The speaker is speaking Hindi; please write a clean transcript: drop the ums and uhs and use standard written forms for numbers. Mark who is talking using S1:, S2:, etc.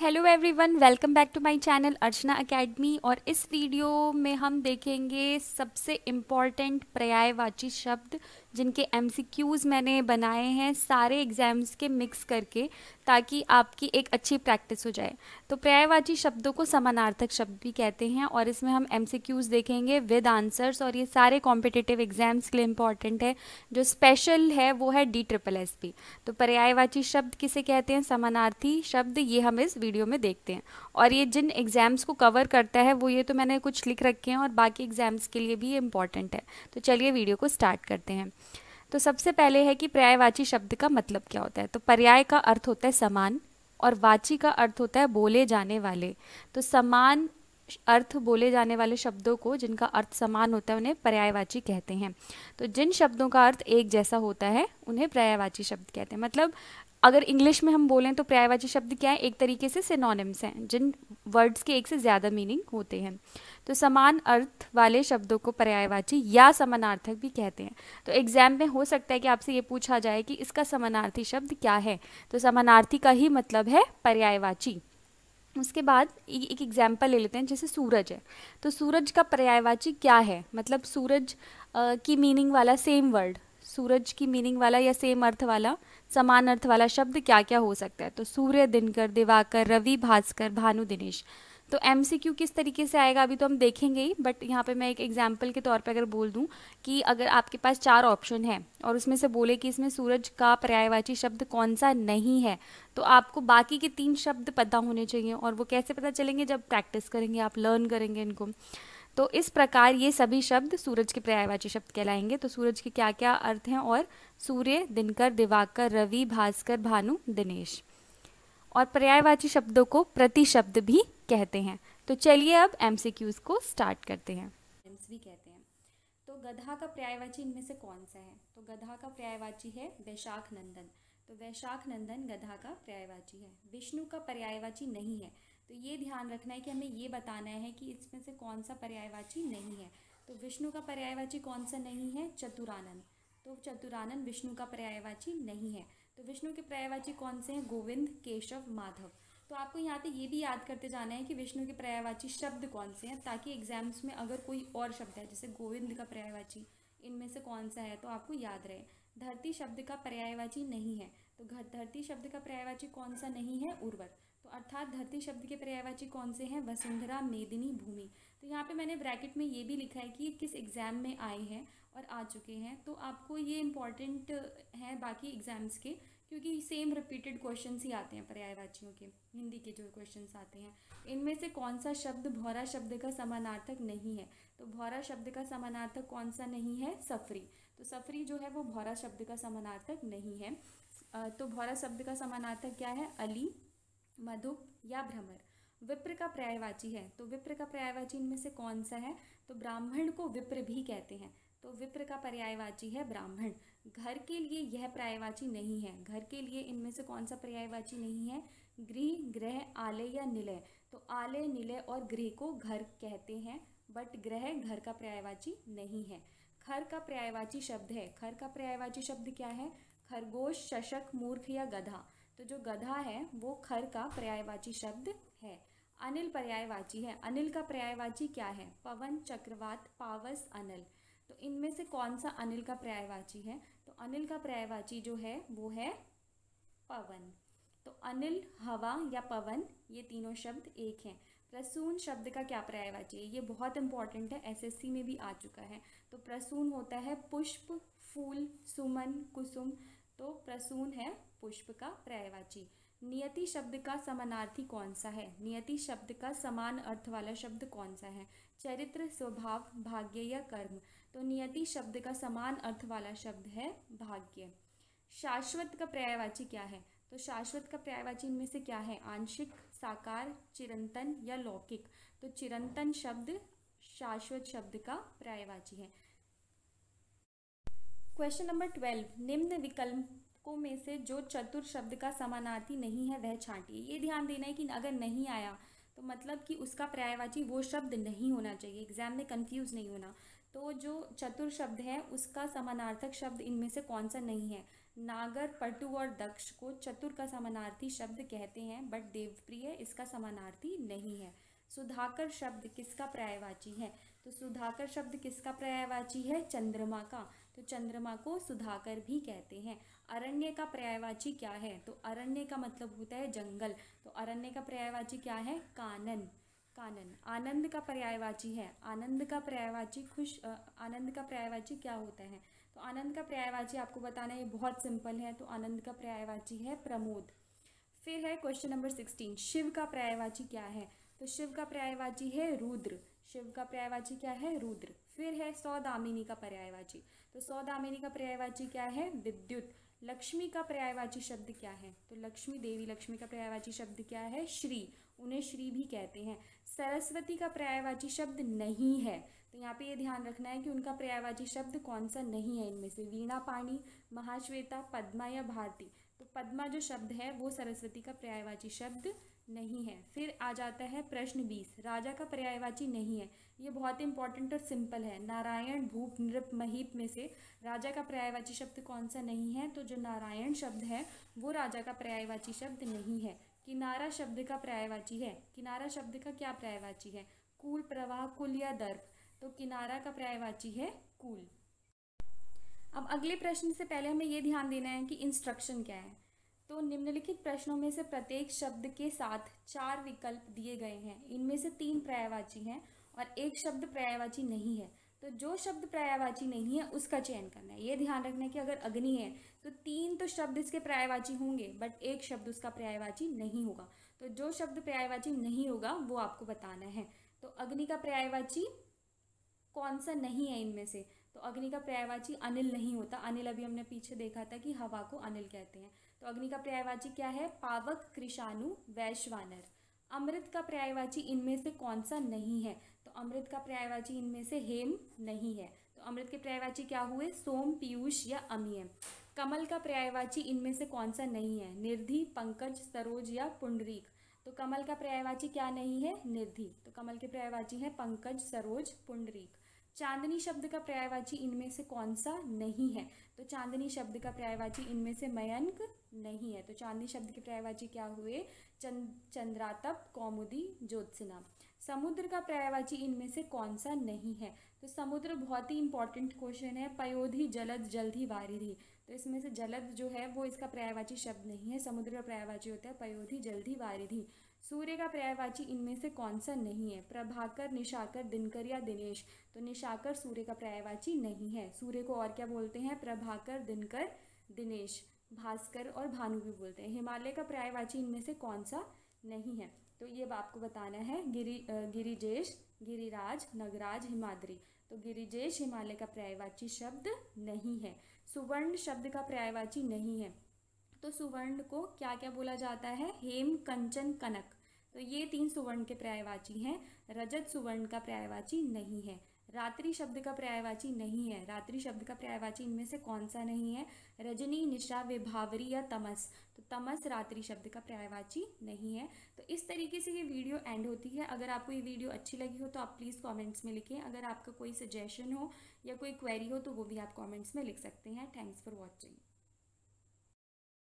S1: Hello everyone, welcome back to my channel Archana academy. और इस वीडियो में हम देखेंगे सबसे इम्पॉर्टेंट पर्यायवाची शब्द जिनके एमसीक्यूज़ मैंने बनाए हैं सारे एग्जाम्स के मिक्स करके, ताकि आपकी एक अच्छी प्रैक्टिस हो जाए। तो पर्यायवाची शब्दों को समानार्थक शब्द भी कहते हैं और इसमें हम एमसीक्यूज़ देखेंगे विद आंसर्स, और ये सारे कॉम्पिटिटिव एग्जाम्स के लिए इम्पॉर्टेंट है। जो स्पेशल है वो है DSSS। तो पर्यायवाची शब्द किसे कहते हैं, समानार्थी शब्द, ये हम इस वीडियो में देखते हैं। और ये जिन एग्जाम्स को कवर करता है वो ये तो मैंने कुछ लिख रखे हैं और बाकी एग्जाम्स के लिए भी ये इम्पॉर्टेंट है। तो चलिए वीडियो को स्टार्ट करते हैं। तो सबसे पहले है कि पर्यायवाची शब्द का मतलब क्या होता है। तो पर्याय का अर्थ होता है समान और वाची का अर्थ होता है बोले जाने वाले। तो समान अर्थ बोले जाने वाले शब्दों को, जिनका अर्थ समान होता है, उन्हें पर्यायवाची कहते हैं। तो जिन शब्दों का अर्थ एक जैसा होता है उन्हें पर्यायवाची शब्द कहते हैं। मतलब अगर इंग्लिश में हम बोलें तो पर्यायवाची शब्द क्या है, एक तरीके से सिनोनिम्स हैं जिन वर्ड्स के एक से ज़्यादा मीनिंग होते हैं। तो समान अर्थ वाले शब्दों को पर्यायवाची या समानार्थक भी कहते हैं। तो एग्जाम में हो सकता है कि आपसे ये पूछा जाए कि इसका समानार्थी शब्द क्या है। तो समानार्थी का ही मतलब है पर्यायवाची। उसके बाद एक एग्जाम्पल ले लेते हैं, जैसे सूरज है। तो सूरज का पर्यायवाची क्या है, मतलब सूरज की मीनिंग वाला सेम वर्ड, सूरज की मीनिंग वाला या सेम अर्थ वाला, समान अर्थ वाला शब्द क्या क्या हो सकता है। तो सूर्य, दिनकर, दिवाकर, रवि, भास्कर, भानु, दिनेश। तो एमसीक्यू किस तरीके से आएगा अभी तो हम देखेंगे ही, बट यहाँ पे मैं एक एग्जाम्पल के तौर पे अगर बोल दूँ कि अगर आपके पास 4 ऑप्शन है और उसमें से बोले कि इसमें सूरज का पर्यायवाची शब्द कौन सा नहीं है, तो आपको बाकी के 3 शब्द पता होने चाहिए। और वो कैसे पता चलेंगे, जब प्रैक्टिस करेंगे, आप लर्न करेंगे इनको। तो इस प्रकार ये सभी शब्द सूरज के पर्यायवाची शब्द कहलाएंगे। तो सूरज के क्या क्या अर्थ हैं, और सूर्य, दिनकर, दिवाकर, रवि, भास्कर, भानु, दिनेश। और पर्यायवाची शब्दों को प्रतिशब्द भी कहते हैं। तो चलिए अब एमसीक्यूज को स्टार्ट करते हैं। भी कहते हैं। तो गधा का पर्यायवाची इनमें से कौन सा है। तो गधा का पर्यायवाची है वैशाख नंदन। तो वैशाख नंदन गधा का पर्यायवाची है। विष्णु का पर्यायवाची नहीं है। तो ये ध्यान रखना है कि हमें ये बताना है कि इसमें से कौन सा पर्यायवाची नहीं है। तो विष्णु का पर्यायवाची कौन सा नहीं है, चतुरानन। तो चतुरानन विष्णु का पर्यायवाची नहीं है। तो विष्णु के पर्यायवाची कौन से हैं, गोविंद, केशव, माधव। तो आपको यहाँ पे ये भी याद करते जाना है कि विष्णु के पर्यायवाची शब्द कौन से हैं, ताकि एग्जाम्स में अगर कोई और शब्द है, जैसे गोविंद का पर्यायवाची इनमें से कौन सा है, तो आपको याद रहे। धरती शब्द का पर्यायवाची नहीं है। तो धरती शब्द का पर्यायवाची कौन सा नहीं है, उर्वर। तो अर्थात धरती शब्द के पर्यायवाची कौन से हैं, वसुंधरा, मेदिनी, भूमि। तो यहाँ पे मैंने ब्रैकेट में ये भी लिखा है कि किस एग्जाम में आए हैं और आ चुके हैं। तो आपको ये इम्पॉर्टेंट है बाकी एग्जाम्स के, क्योंकि सेम रिपीटेड क्वेश्चंस ही आते हैं पर्यायवाचियों के, हिंदी के जो क्वेश्चंस आते हैं। इनमें से कौन सा शब्द भौरा शब्द का समानार्थक नहीं है। तो भौरा शब्द का समानार्थक कौन सा नहीं है, सफरी। तो सफरी जो है वो भौरा शब्द का समानार्थक नहीं है। तो भौरा शब्द का समानार्थक क्या है, अली, मधुप या भ्रमर। विप्र का पर्यायवाची है। तो विप्र का पर्यायवाची इनमें से कौन सा है। तो ब्राह्मण को विप्र भी कहते हैं। तो विप्र का पर्यायवाची है ब्राह्मण। घर के लिए यह पर्यायवाची नहीं है। घर के लिए इनमें से कौन सा पर्यायवाची नहीं है, गृह, ग्रह, आलय या निलय। तो आलय, निलय और गृह को घर कहते हैं, बट ग्रह घर का पर्यायवाची नहीं है। खर का पर्यायवाची शब्द है। खर का पर्यायवाची शब्द क्या है, खरगोश, शशक, मूर्ख या गधा। तो जो गधा है वो खर का पर्यायवाची शब्द है। अनिल पर्यायवाची है। अनिल का पर्यायवाची क्या है, पवन, चक्रवात, पावस, अनल। तो इनमें से कौन सा अनिल का पर्यायवाची है। तो अनिल का पर्यायवाची जो है वो है पवन। तो अनिल, हवा या पवन, ये तीनों शब्द एक हैं। प्रसून शब्द का क्या पर्यायवाची है, ये बहुत इंपॉर्टेंट है, एसएससी में भी आ चुका है। तो प्रसून होता है पुष्प, फूल, सुमन, कुसुम। तो प्रसून है पुष्प का पर्यायवाची। नियति शब्द का समानार्थी कौन सा है। नियति शब्द का समान अर्थ वाला शब्द कौन सा है, चरित्र, स्वभाव, भाग्य या कर्म। तो नियति शब्द का समान अर्थ वाला शब्द है भाग्य। शाश्वत का पर्यायवाची क्या है। तो शाश्वत का पर्यायवाची इनमें से क्या है, आंशिक, साकार, चिरंतन या लौकिक। तो चिरंतन शब्द शाश्वत शब्द का पर्यायवाची है। क्वेश्चन नंबर 12, निम्न विकल्पों में से जो चतुर शब्द का समानार्थी नहीं है वह छांटिए। ये ध्यान देना है कि अगर नहीं आया तो मतलब कि उसका पर्यायवाची वो शब्द नहीं होना चाहिए, एग्जाम में कंफ्यूज नहीं होना। तो जो चतुर शब्द है उसका समानार्थक शब्द इनमें से कौन सा नहीं है। नागर, पटु और दक्ष को चतुर का समानार्थी शब्द कहते हैं, बट देवप्रिय इसका समानार्थी नहीं है। सुधाकर शब्द किसका पर्यायवाची है? तो सुधाकर शब्द किसका पर्यायवाची है? चंद्रमा का। तो चंद्रमा को सुधाकर भी कहते हैं। अरण्य का पर्यायवाची क्या है? तो अरण्य का मतलब होता है जंगल, तो अरण्य का पर्यायवाची क्या है? कानन। कानन। आनंद का पर्यायवाची है, आनंद का पर्यायवाची आनंद का पर्यायवाची क्या होता है? तो आनंद का पर्यायवाची आपको बताना है, बहुत सिंपल है। तो आनंद का पर्यायवाची है प्रमोद। फिर है क्वेश्चन नंबर 16, शिव का पर्यायवाची क्या है? तो शिव का पर्यायवाची है रुद्र। शिव का पर्यायवाची क्या है? रुद्र। फिर है सौदामिनी का पर्यायवाची। तो सौदामिनी का पर्यायवाची क्या है? विद्युत। लक्ष्मी का पर्यायवाची शब्द क्या है? तो लक्ष्मी, देवी लक्ष्मी का पर्यायवाची शब्द क्या है? श्री। उन्हें श्री भी कहते हैं। सरस्वती का पर्यायवाची शब्द नहीं है। तो यहाँ पे ये ध्यान रखना है कि उनका पर्यायवाची शब्द कौन सा नहीं है इनमें से? वीणा पाणी, महाश्वेता, पद्मा या भारती। तो पद्मा जो शब्द है वो सरस्वती का पर्यायवाची शब्द नहीं है। फिर आ जाता है प्रश्न 20, राजा का पर्यायवाची नहीं है। ये बहुत इंपॉर्टेंट और सिंपल है। नारायण, भूप, नृप, महीप में से राजा का पर्यायवाची शब्द कौन सा नहीं है? तो जो नारायण शब्द है वो राजा का पर्यायवाची शब्द नहीं है। किनारा शब्द का पर्यायवाची है। किनारा शब्द का क्या पर्यायवाची है? कूल, प्रवाह, कुल या दर्प। तो किनारा का पर्यायवाची है कूल। अब अगले प्रश्न से पहले हमें ये ध्यान देना है कि इंस्ट्रक्शन क्या है। तो निम्नलिखित प्रश्नों में से प्रत्येक शब्द के साथ 4 विकल्प दिए गए हैं। इनमें से 3 पर्यायवाची हैं और 1 शब्द पर्यायवाची नहीं है। तो जो शब्द पर्यायवाची नहीं है उसका चयन करना है। ये ध्यान रखना है कि अगर अग्नि है तो 3 तो शब्द इसके पर्यायवाची होंगे, बट 1 शब्द उसका पर्यायवाची नहीं होगा। तो जो शब्द पर्यायवाची नहीं होगा वो आपको बताना है। तो अग्नि का पर्यायवाची कौन सा नहीं है इनमें से? तो अग्नि का पर्यायवाची अनिल नहीं होता। अनिल अभी हमने पीछे देखा था कि हवा को अनिल कहते हैं। तो अग्नि का पर्यायवाची क्या है? पावक, कृषाणु, वैश्वानर। अमृत का पर्यायवाची इनमें से कौन सा नहीं है? तो अमृत का पर्यायवाची इनमें से हेम नहीं है। तो अमृत के पर्यायवाची क्या हुए? सोम, पीयूष या अमीय। कमल का पर्यायवाची इनमें से कौन सा नहीं है? निधि, पंकज, सरोज या पुंडरीक। तो कमल का पर्यायवाची क्या नहीं है? निधि। तो कमल के पर्यायवाची है पंकज, सरोज, पुंडरीक। चांदनी शब्द का पर्यायवाची इनमें से कौन सा नहीं है? तो चांदनी शब्द का पर्यायवाची इनमें से मयंक नहीं है। तो चांदनी शब्द के पर्यायवाची क्या हुए? चंद्रातप, कौमुदी, ज्योत्सना। समुद्र का पर्यायवाची इनमें से कौन सा नहीं है? तो समुद्र बहुत ही इंपॉर्टेंट क्वेश्चन है। पयोधि, जलद, जल्धि, वारिधि। तो इसमें से जलद जो है वो इसका पर्यायवाची शब्द नहीं है। समुद्र का पर्यायवाची होता है पयोधि, जल्धि, वारिधि। सूर्य का पर्यायवाची इनमें से कौन सा नहीं है? प्रभाकर, निशाकर, दिनकर या दिनेश। तो निशाकर सूर्य का पर्यायवाची नहीं है। सूर्य को और क्या बोलते हैं? प्रभाकर, दिनकर, दिनेश, भास्कर और भानु भी बोलते हैं। हिमालय का पर्यायवाची इनमें से कौन सा नहीं है? तो ये आपको बताना है। गिरिजेश, गिरिराज, नगराज, हिमाद्री। तो गिरिजेश हिमालय का पर्यायवाची शब्द नहीं है। सुवर्ण शब्द का पर्यायवाची नहीं है। तो सुवर्ण को क्या क्या बोला जाता है? हेम, कंचन, कनक। तो ये 3 सुवर्ण के पर्यायवाची हैं। रजत सुवर्ण का पर्यायवाची नहीं है। रात्रि शब्द का पर्यायवाची नहीं है। रात्रि शब्द का पर्यायवाची इनमें से कौन सा नहीं है? रजनी, निशा, विभावरी या तमस। तो तमस रात्रि शब्द का पर्यायवाची नहीं है। तो इस तरीके से ये वीडियो एंड होती है। अगर आपको ये वीडियो अच्छी लगी हो तो आप प्लीज़ कमेंट्स में लिखें। अगर आपका कोई सजेशन हो या कोई क्वेरी हो तो वो भी आप कमेंट्स में लिख सकते हैं। Thanks for watching.